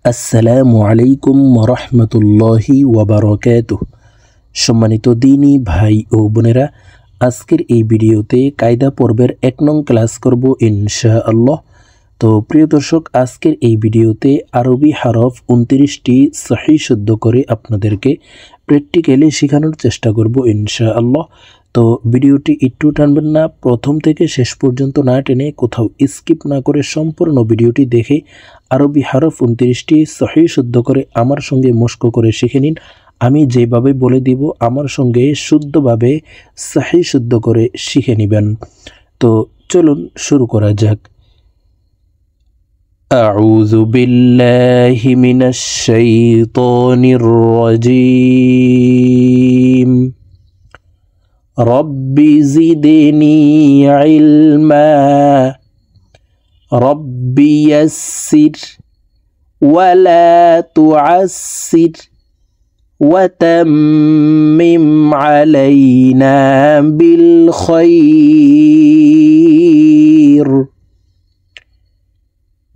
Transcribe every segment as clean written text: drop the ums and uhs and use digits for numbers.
আসসালামু আলাইকুম ওরহমতুল্লাহি ওয়াবারাকাতুহু। সম্মানিত দিনী ভাই ও বোনেরা, আজকের এই ভিডিওতে কায়দা পর্বের 1 নং ক্লাস করব ইনশাআল্লাহ। তো প্রিয় দর্শক, আজকের এই ভিডিওতে আরবি হরফ 29টি সহি শুদ্ধ করে আপনাদেরকে প্র্যাকটিক্যালি শেখানোর চেষ্টা করব ইনশাআল্লাহ। তো ভিডিওটি একটু টানবেন না, প্রথম থেকে শেষ পর্যন্ত না টেনে কোথাও স্কিপ না করে সম্পূর্ণ ভিডিওটি দেখে আরবি হরফ 29টি সহি শুদ্ধ করে আমার সঙ্গে মশক করে শিখে নিন। আমি যেভাবে বলে দিব আমার সঙ্গে শুদ্ধভাবে সহি শুদ্ধ করে শিখে নেবেন। তো চলুন শুরু করা যাক। أعوذ بالله من الشيطان الرجيم رب زدني علما رب يسر ولا تعسر وتمم علينا بالخير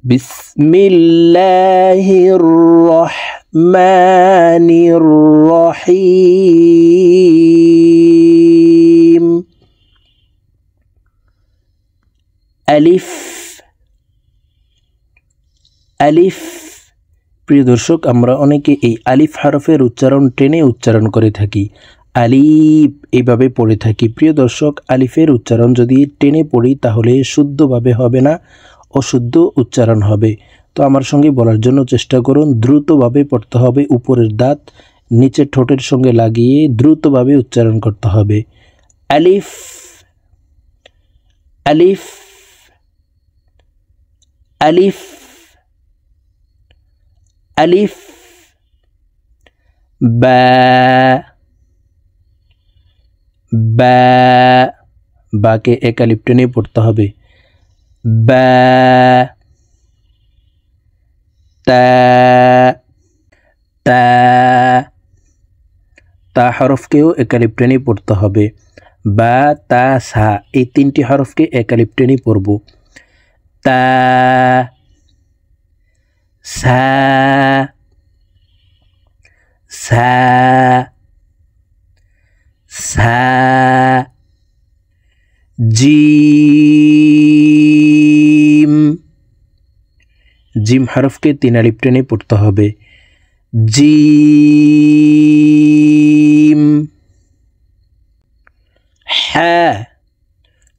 بسم الله الرحمن الرحيم ألف ألف। প্রিয় দর্শক, আমরা অনেকে এই আলিফ হরফের উচ্চারণ টেনে উচ্চারণ করে থাকি, আলিফ এইভাবে পড়ে থাকি। প্রিয় দর্শক, আলিফের উচ্চারণ যদি টেনে পড়ি তাহলে শুদ্ধভাবে হবে না, অশুদ্ধ উচ্চারণ হবে। তো আমার সঙ্গে বলার জন্য চেষ্টা করুন। দ্রুতভাবে পড়তে হবে, উপরের দাঁত নিচের ঠোঁটের সঙ্গে লাগিয়ে দ্রুতভাবে উচ্চারণ করতে হবে। আলিফ আলিফ আলিফ আলিফ। বা বা, বাকে এক আলিফ টেনে পড়তে হবে। বা তা তা, তা হরফকেও এক আলিফ টেনে পড়তে হবে। বা তা সা, এই 3টি হরফকে এক আলিফ টেনে পড়ব। তা সা সা সা। জিম, জিম হরফকে 3 আলিফ টেনে পড়তে হবে। জিম। হা,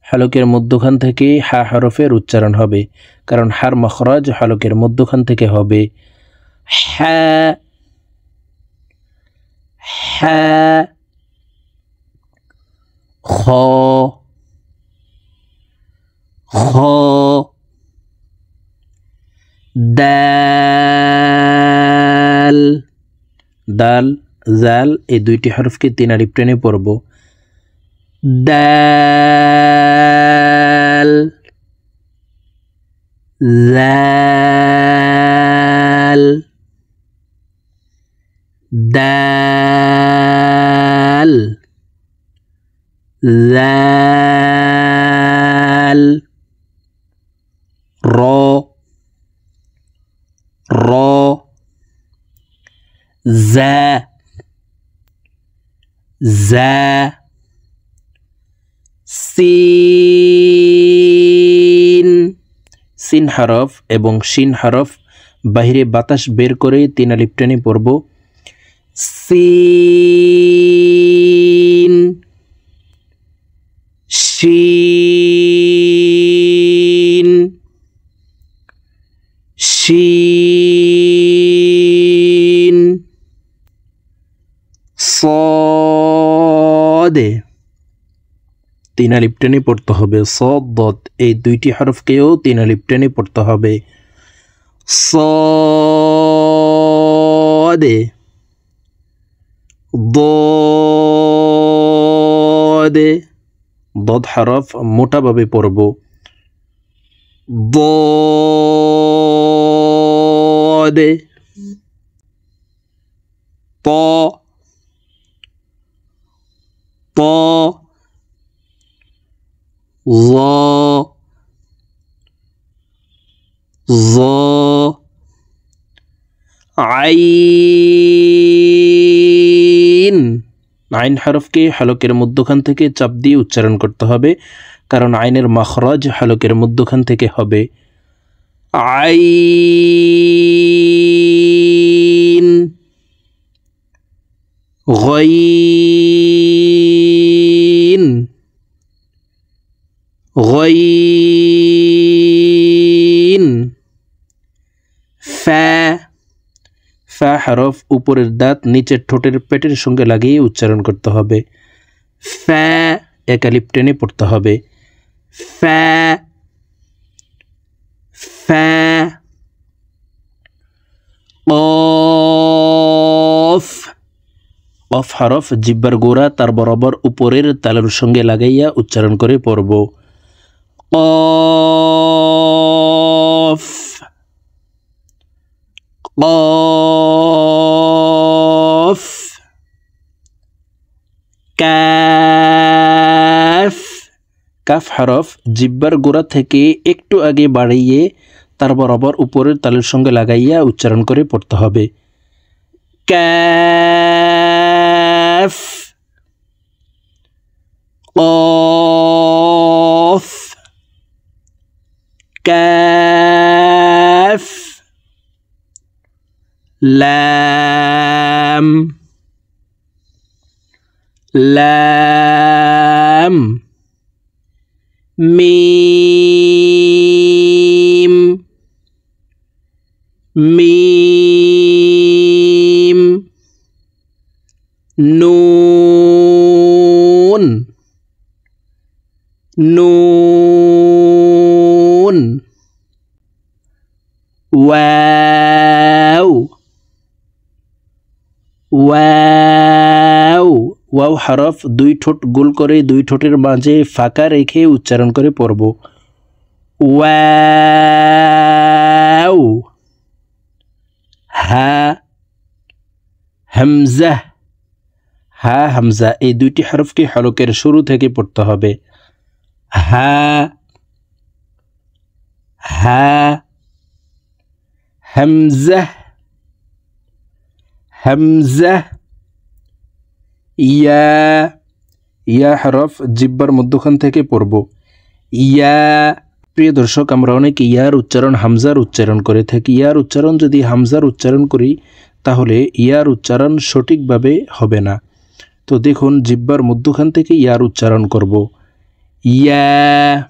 হলকের মধ্যখান থেকে হা হরফের উচ্চারণ হবে, কারণ হার মখরাজ হলকের মধ্যখান থেকে হবে। হা হা। খ খ। দাল দাল জাল, এই 2টি হরফকে 3 আলিফ টেনে পড়ব। দাল জাল দাল জাল। র র। জা জা। সিন, সিন হরফ এবং শিন হরফ বাহিরে বাতাস বের করে 3 আলিফ টেনে পড়ব। সিন শিন শিন। সদ, 3 আলিফ টেনে পড়তে হবে। সদ, এই 2টি হরফকেও 3 আলিফ টেনে পড়তে হবে। সদ দদ, দদ হরফ মোটাভাবে পড়ব। দদ। ত ত। ظ ظ আইন। আইন হরফকে হলকের মধ্যখান থেকে চাপ দিয়ে উচ্চারণ করতে হবে, কারণ আইনের মাখরাজ হলকের মধ্যখান থেকে হবে। আইন। গইন। গইন। ফা। ফা হরফ উপরের দাঁত নিচের ঠোঁটের পেটের সঙ্গে লাগিয়ে উচ্চারণ করতে হবে। ফা একালিপ টেনে পড়তে হবে। ফা। ফা। কফ। কফ হরফ জিহ্বার গোড়া তার বরাবর উপরের তালুর সঙ্গে লাগাইয়া উচ্চারণ করে পড়ব। কফ। কফ। কাফ। কাফ হরফ জিহ্বার গোড়া থেকে একটু আগে বাড়িয়ে তার বরাবর উপরের তালুর সঙ্গে লাগাইয়া উচ্চারণ করে পড়তে হবে। কাফ। কফ। কাফ। লাম। লাম। মিম। মিম। নুন। নুন। ওয়াও। ওয়াও। ওয়াও হরফ দুই ঠোঁট গোল করে দুই ঠোঁটের মাঝে ফাঁকা রেখে উচ্চারণ করে পড়ব। ওয়াও। হা। হামজা। হা হামজা এই দুইটি হরফকে হলকের শুরু থেকে পড়তে হবে। হা। হা। হামজা। হামজা। ইয়া। ইয়া হরফ জিহ্বার মধ্যখান থেকে পড়ব। ইয়া। প্রিয় দর্শক, আমরা অনেক ইয়ার উচ্চারণ হামজার উচ্চারণ করে থাকি। ইয়ার উচ্চারণ যদি হামজার উচ্চারণ করি তাহলে ইয়ার উচ্চারণ সঠিকভাবে হবে না। তো দেখুন, জিহ্বার মধ্যখান থেকে ইয়ার উচ্চারণ করব। ইয়া।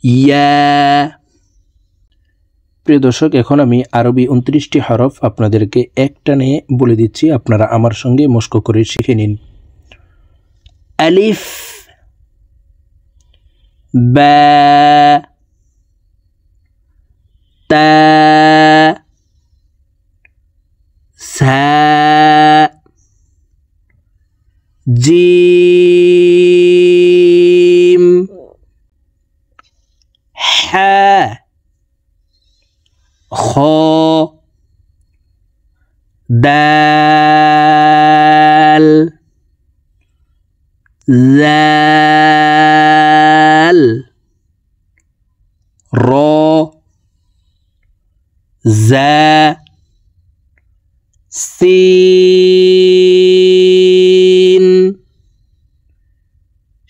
ইয়া। প্রিয় দর্শক, এখন আমি আরবি 29টি হরফ আপনাদেরকে একটানে বলে দিচ্ছি, আপনারা আমার সঙ্গে মস্ক করে শিখে নিন। আলিফ। বা। তা। সা। জিম। হা। খ। দাল। জাল। র। জা। সিন।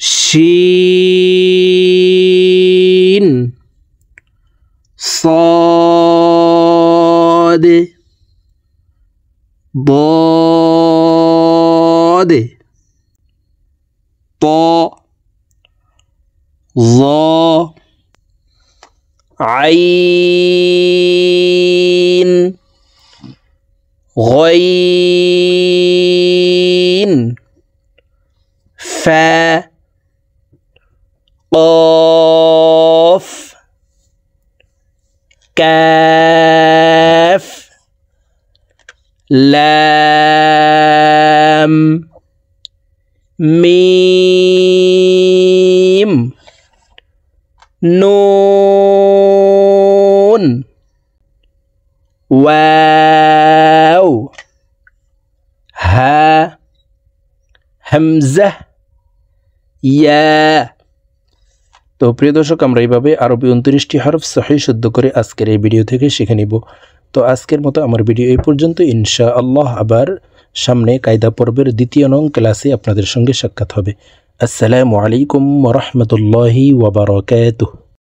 শিন। صاد ضاد طاء ظا عين غين فا قاف كاف لام ميم نون واو হা হামজা ইয়া। তো প্রিয় দর্শক, আমরা এইভাবে আরবি 29টি হরফ সহিহ শুদ্ধ করে আজকের এই ভিডিও থেকে শিখে নিব। তো আজকের মতো আমার ভিডিও এই পর্যন্ত। ইনশাআল্লাহ আবার সামনে কায়দা পর্বের 2য় নং ক্লাসে আপনাদের সঙ্গে সাক্ষাৎ হবে। আসসালামু আলাইকুম ওয়া রাহমাতুল্লাহি ওয়া বারাকাতুহু।